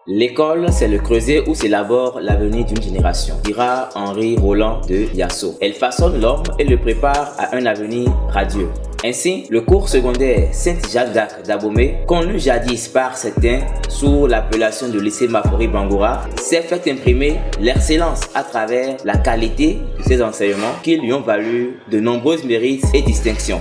L'école, c'est le creuset où s'élabore l'avenir d'une génération, dira Henri Roland de Yasso. Elle façonne l'homme et le prépare à un avenir radieux. Ainsi, le cours secondaire Sainte-Jeanne d'Arc d'Abomey, connu jadis par certains sous l'appellation de lycée Mafori Bangoura, s'est fait imprimer l'excellence à travers la qualité de ses enseignements qui lui ont valu de nombreux mérites et distinctions.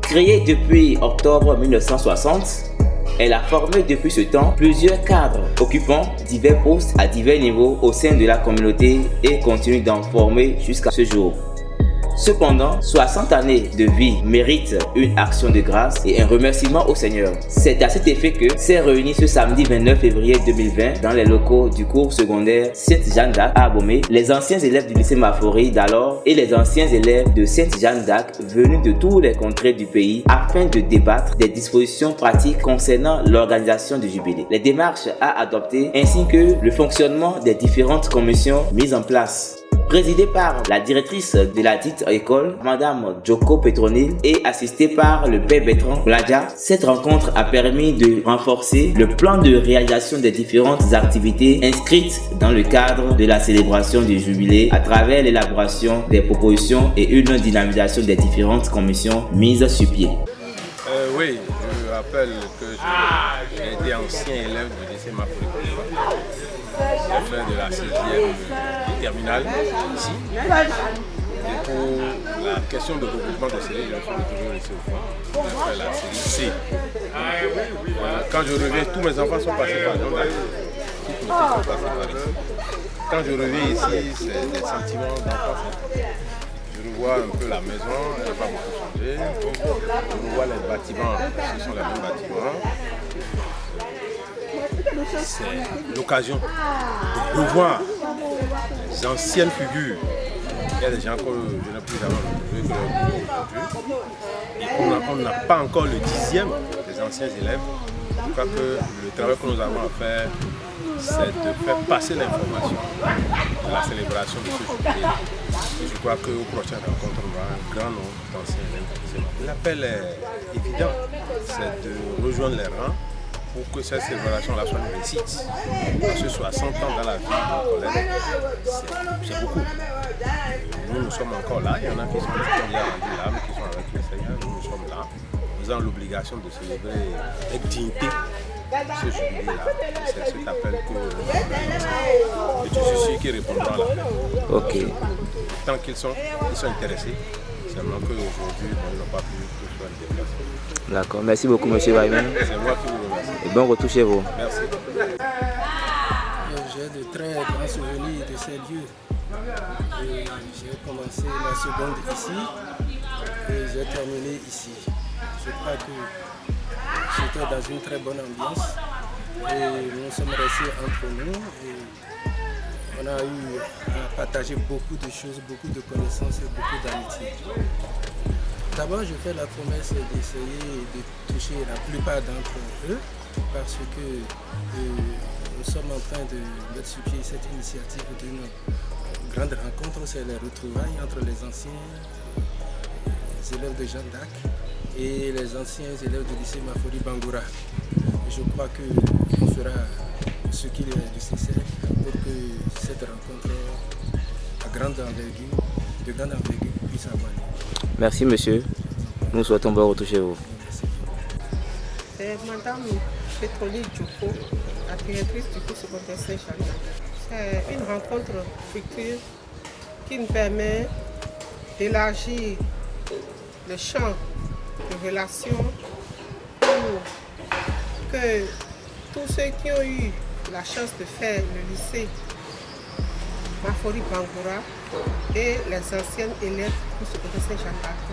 Créée depuis octobre 1960, elle a formé depuis ce temps plusieurs cadres occupant divers postes à divers niveaux au sein de la communauté et continue d'en former jusqu'à ce jour. Cependant, 60 années de vie méritent une action de grâce et un remerciement au Seigneur. C'est à cet effet que s'est réuni ce samedi 29 février 2020 dans les locaux du cours secondaire Sainte-Jeanne d'Arc à Abomey, les anciens élèves du lycée Mafori d'alors et les anciens élèves de Sainte-Jeanne d'Arc venus de tous les contrées du pays afin de débattre des dispositions pratiques concernant l'organisation du jubilé, les démarches à adopter ainsi que le fonctionnement des différentes commissions mises en place. Présidée par la directrice de la dite école, Madame Joko Petronil, et assistée par le père Bertrand Bladja, cette rencontre a permis de renforcer le plan de réalisation des différentes activités inscrites dans le cadre de la célébration du jubilé à travers l'élaboration des propositions et une dynamisation des différentes commissions mises sur pied. Oui, je rappelle que j'ai été ancien élève du lycée Mafori. J'ai fait de la 6e terminale ici. Et pour la question de regroupement de séries, je me suis toujours laissé au fond. J'ai fait la série C. Quand je reviens, tous mes enfants sont passés par là. Quand je reviens ici, c'est des sentiments d'enfance. Je revois un peu la maison, elle n'a pas beaucoup changé. Je revois les bâtiments, ce sont les mêmes bâtiments. C'est l'occasion de revoir les anciennes figures. Il y a des gens que je n'ai plus jamais retrouvés aujourd'hui. Et on n'a pas encore le 10e des anciens élèves. Je crois que le travail que nous avons à faire, c'est de faire passer l'information de la célébration de ce jubilé. Je crois qu'au prochain rencontre, on aura un grand nombre d'anciens élèves. L'appel est évident, c'est de rejoindre les rangs pour que cette célébration-là soit une réussite. Parce que 60 ans dans la vie d'un collègue, c'est beaucoup. Nous sommes encore là, il y en a qui sont déjà rendus là, mais qui sont avec le Seigneur, nous sommes là. Nous avons l'obligation de célébrer avec dignité ce jubilé-là. C'est cet appel que je suis sûr qu'ils répondront à l'appel. Ok. Tant qu'ils sont intéressés, seulement qu'aujourd'hui, ils n'ont pas pu tout faire le déplacement. D'accord, merci beaucoup M. Weiman. C'est moi qui vous remercie. Et bon retour chez vous. Merci. J'ai de très grands souvenirs de ces lieux. J'ai commencé la seconde ici et j'ai terminé ici. Je crois que j'étais dans une très bonne ambiance et nous sommes restés entre nous et on a eu à partager beaucoup de choses, beaucoup de connaissances et beaucoup d'amitié. D'abord, je fais la promesse d'essayer de toucher la plupart d'entre eux parce que nous sommes en train de mettre sur pied cette initiative d'une grande rencontre. C'est les retrouvailles entre les anciens élèves de Jeanne d'Arc et les anciens élèves du lycée Mafori Bangoura. Je crois qu'on fera ce qu'il est nécessaire pour que cette rencontre de grande envergure puisse avoir lieu. Merci monsieur. Nous souhaitons bon retour chez vous. C'est Madame Petronil Joko, la directrice du cours secondaire Saint-Jeanne. C'est une rencontre future qui nous permet d'élargir le champ de relations pour que tous ceux qui ont eu la chance de faire le lycée Mafori Bangoura et les anciennes élèves du secondaire Saint-Jeanne d'Arc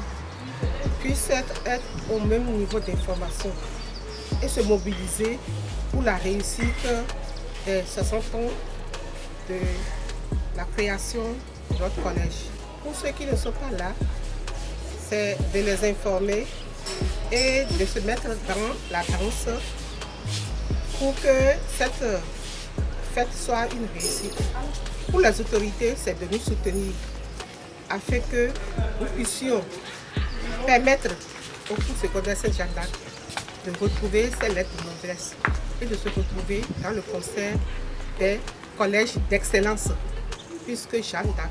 puissent être au même niveau d'information et se mobiliser pour la réussite des 60 ans de la création de notre collège. Pour ceux qui ne sont pas là, c'est de les informer et de se mettre dans la danse pour que cette fête soit une réussite. Pour les autorités, c'est de nous soutenir afin que nous puissions permettre au cours secondaire Saint-Jean d'Arc de retrouver ses lettres de noblesse et de se retrouver dans le concert des collèges d'excellence, puisque Jeanne d'Arc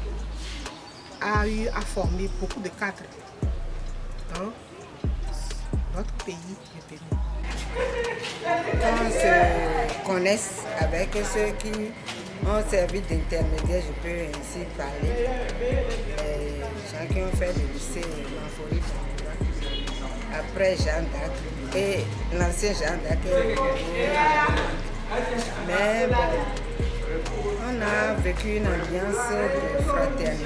a eu à former beaucoup de cadres dans notre pays du Bénin. On se connaisse avec ceux qui ont servi d'intermédiaire, je peux ainsi parler. Chacun fait le lycée Manfori, après Jeanne d'Arc et l'ancien Jeanne d'Arc. Mais bon, on a vécu une ambiance de fraternité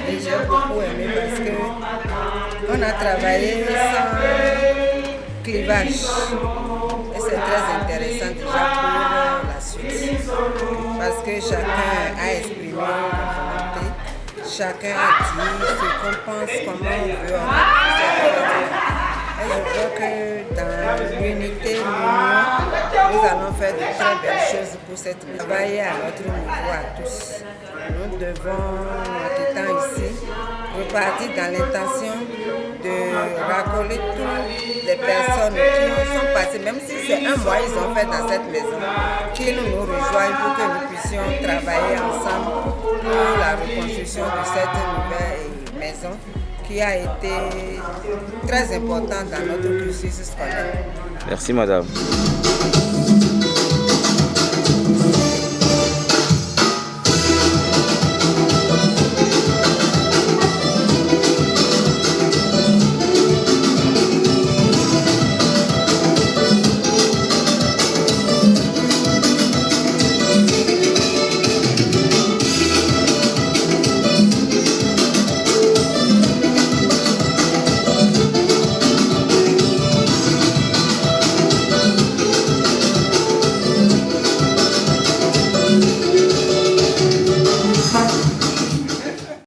et j'ai beaucoup aimé parce qu'on a travaillé sans clivage et c'est très intéressant déjà pour la suite parce que chacun a exprimé la volonté, chacun a dit ce qu'on pense, comment on veut en fait. Et je crois que dans l'unité, l'union, nous allons faire de très belles choses pour cette travailler à notre niveau à tous. Nous devons, en quittant ici, repartir dans l'intention de racoler toutes les personnes qui sont passées, même si c'est un mois ils ont fait dans cette maison, qu'ils nous rejoignent pour que nous puissions travailler ensemble pour la reconstruction de cette nouvelle maison qui a été très importante dans notre cursus scolaire. Merci madame.